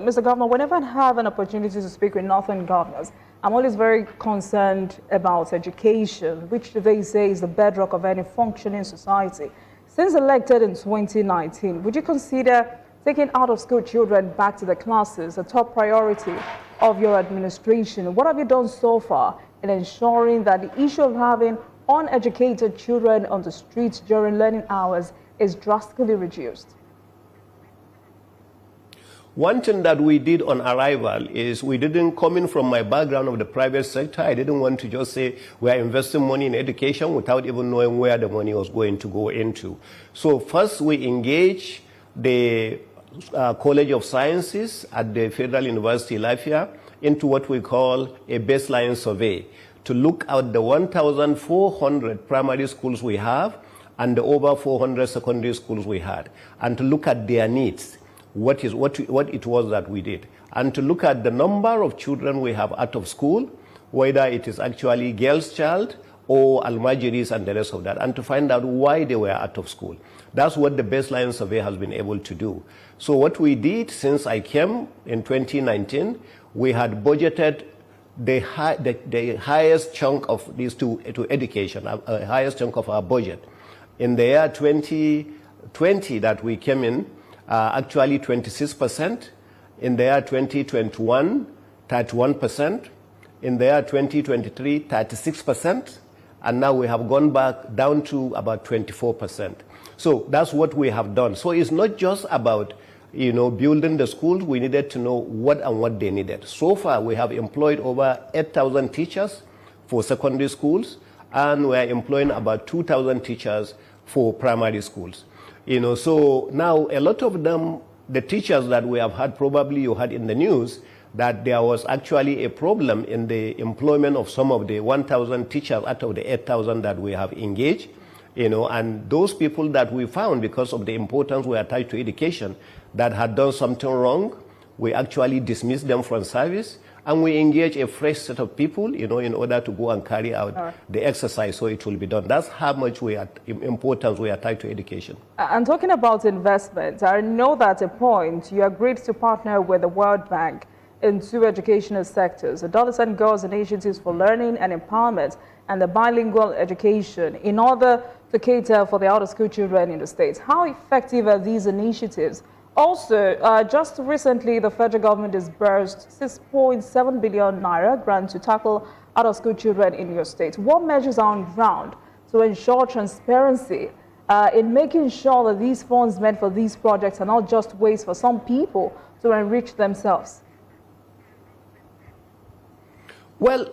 Mr. Governor, whenever I have an opportunity to speak with Northern governors, I'm always very concerned about education, which they say is the bedrock of any functioning society. Since elected in 2019, would you consider taking out-of-school children back to the classes a top priority of your administration? What have you done so far in ensuring that the issue of having uneducated children on the streets during learning hours is drastically reduced? One thing that we did on arrival is we didn't, coming from my background of the private sector, I didn't want to just say we are investing money in education without even knowing where the money was going to go into. So first we engaged the College of Sciences at the Federal University Lafayette into what we call a baseline survey to look at the 1,400 primary schools we have and the over 400 secondary schools we had, and to look at their needs. What it was that we did, and to look at the number of children we have out of school, whether it is actually girls' child or almajiris and the rest of that, and to find out why they were out of school. That's what the baseline survey has been able to do. So what we did since I came in 2019, we had budgeted the highest chunk of these to education, highest chunk of our budget. In the year 2020 that we came in, actually 26%, in the year 2021, 31%, in the year 2023, 36%, and now we have gone back down to about 24%. So that's what we have done. So it's not just about, building the schools. We needed to know what they needed. So far, we have employed over 8,000 teachers for secondary schools, and we are employing about 2,000 teachers for primary schools. So now a lot of them, the teachers that we have had, probably you had in the news, that there was actually a problem in the employment of some of the 1,000 teachers out of the 8,000 that we have engaged, and those people that we found, because of the importance we attach to education, that had done something wrong, we actually dismissed them from service, and we engage a fresh set of people, in order to go and carry out the exercise so it will be done. That's how much importance we attach to education. And talking about investment, I know that at a point you agreed to partner with the World Bank in two educational sectors, the Adolescent Girls Initiatives for Learning and Empowerment and the Bilingual Education, in order to cater for the out-of-school children in the States. How effective are these initiatives? Also, just recently, the federal government disbursed 6.7 billion naira grant to tackle out-of-school children in your state. What measures are on ground to ensure transparency in making sure that these funds meant for these projects are not just ways for some people to enrich themselves? Well,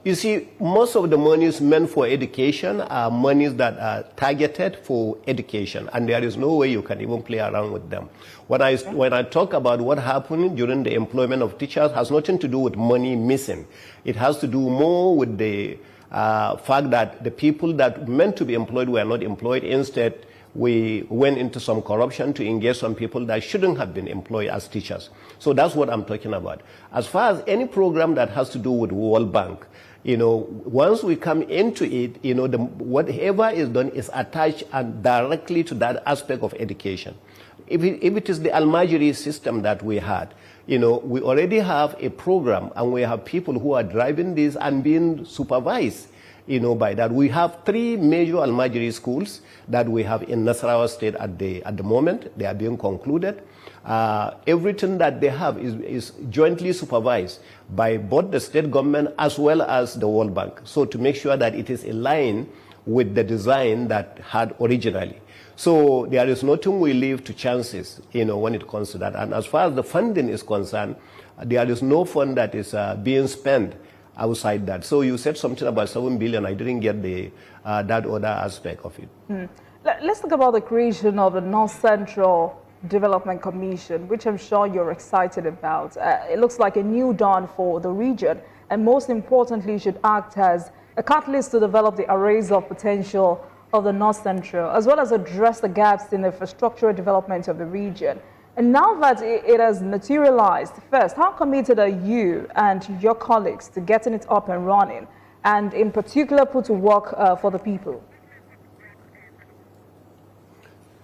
you see, most of the monies meant for education are monies that are targeted for education, and there is no way you can even play around with them. When I talk about what happened during the employment of teachers, has nothing to do with money missing. It has to do more with the fact that the people that meant to be employed were not employed. Instead, we went into some corruption to engage some people that shouldn't have been employed as teachers. So that's what I'm talking about. As far as any program that has to do with World Bank, once we come into it, whatever is done is attached and directly to that aspect of education. If it is the Almajiri system that we had, we already have a program, and we have people who are driving this and being supervised, by that. We have 3 major Almajiri schools that we have in Nasarawa State at the moment. They are being concluded. Everything that they have is jointly supervised by both the state government as well as the World Bank. So to make sure that it is in line with the design that had originally. So there is nothing we leave to chances, when it comes to that. And as far as the funding is concerned, there is no fund that is being spent outside that. So you said something about 7 billion. I didn't get that other aspect of it. Let's talk about the creation of the North Central Development Commission, which I'm sure you're excited about. It looks like a new dawn for the region, and most importantly, should act as a catalyst to develop the arrays of potential of the North Central, as well as address the gaps in the infrastructural development of the region. And now that it has materialized, first, how committed are you and your colleagues to getting it up and running, and in particular put to work for the people?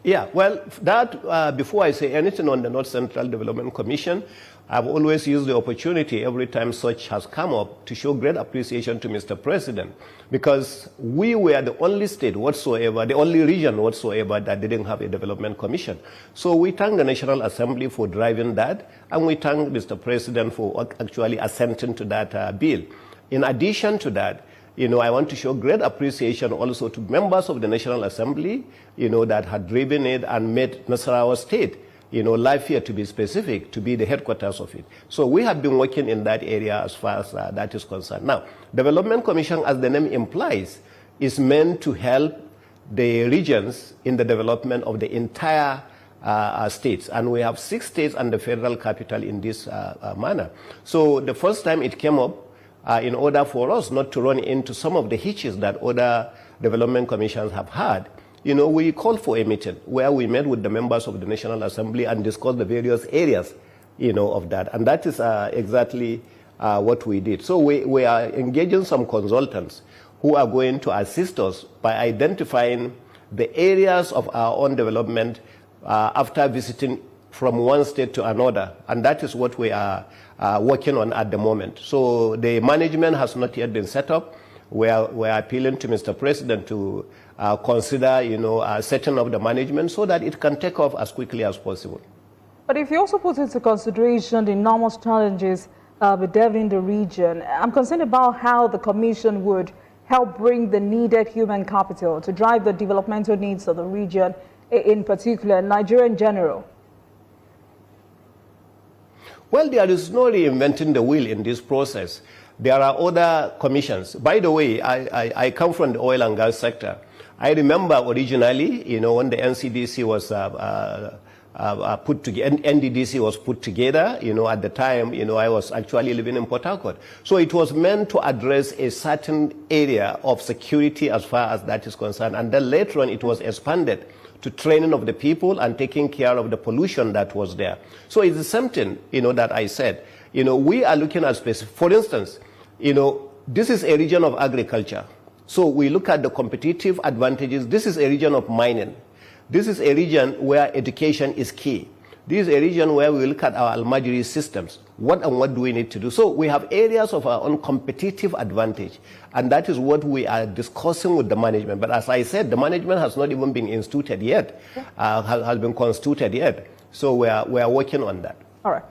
Yeah, well, that before I say anything on the North Central Development Commission, I've always used the opportunity every time such has come up to show great appreciation to Mr. President, because we were the only state whatsoever, the only region whatsoever that didn't have a development commission. So we thank the National Assembly for driving that, and we thank Mr. President for actually assenting to that bill. In addition to that, I want to show great appreciation also to members of the National Assembly, that had driven it and made Nasarawa State, life here to be specific, to be the headquarters of it. So we have been working in that area as far as that is concerned. Now, Development Commission, as the name implies, is meant to help the regions in the development of the entire states. And we have 6 states and the federal capital in this manner. So the first time it came up, in order for us not to run into some of the hitches that other development commissions have had, we called for a meeting where we met with the members of the National Assembly and discussed the various areas, of that. And that is exactly what we did. So we are engaging some consultants who are going to assist us by identifying the areas of our own development after visiting from one state to another. And that is what we are working on at the moment. So the management has not yet been set up. We are appealing to Mr. President to consider, setting up the management so that it can take off as quickly as possible. But if you also put into consideration the enormous challenges bedeviling the region, I'm concerned about how the Commission would help bring the needed human capital to drive the developmental needs of the region, in particular, Nigeria in general. Well, there is no reinventing the wheel in this process. There are other commissions. By the way, I come from the oil and gas sector. I remember originally, when the NCDC was put together, NDDC was put together, at the time, I was actually living in Port Harcourt. So it was meant to address a certain area of security as far as that is concerned. And then later on, it was expanded to training of the people and taking care of the pollution that was there. So it's something, that I said, we are looking at specific, for instance, this is a region of agriculture. So we look at the competitive advantages. This is a region of mining. This is a region where education is key. This is a region where we look at our Almajiri systems. What do we need to do? So we have areas of our own competitive advantage, and that is what we are discussing with the management. But as I said, the management has not even been instituted yet, has been constituted yet. So we are working on that. All right.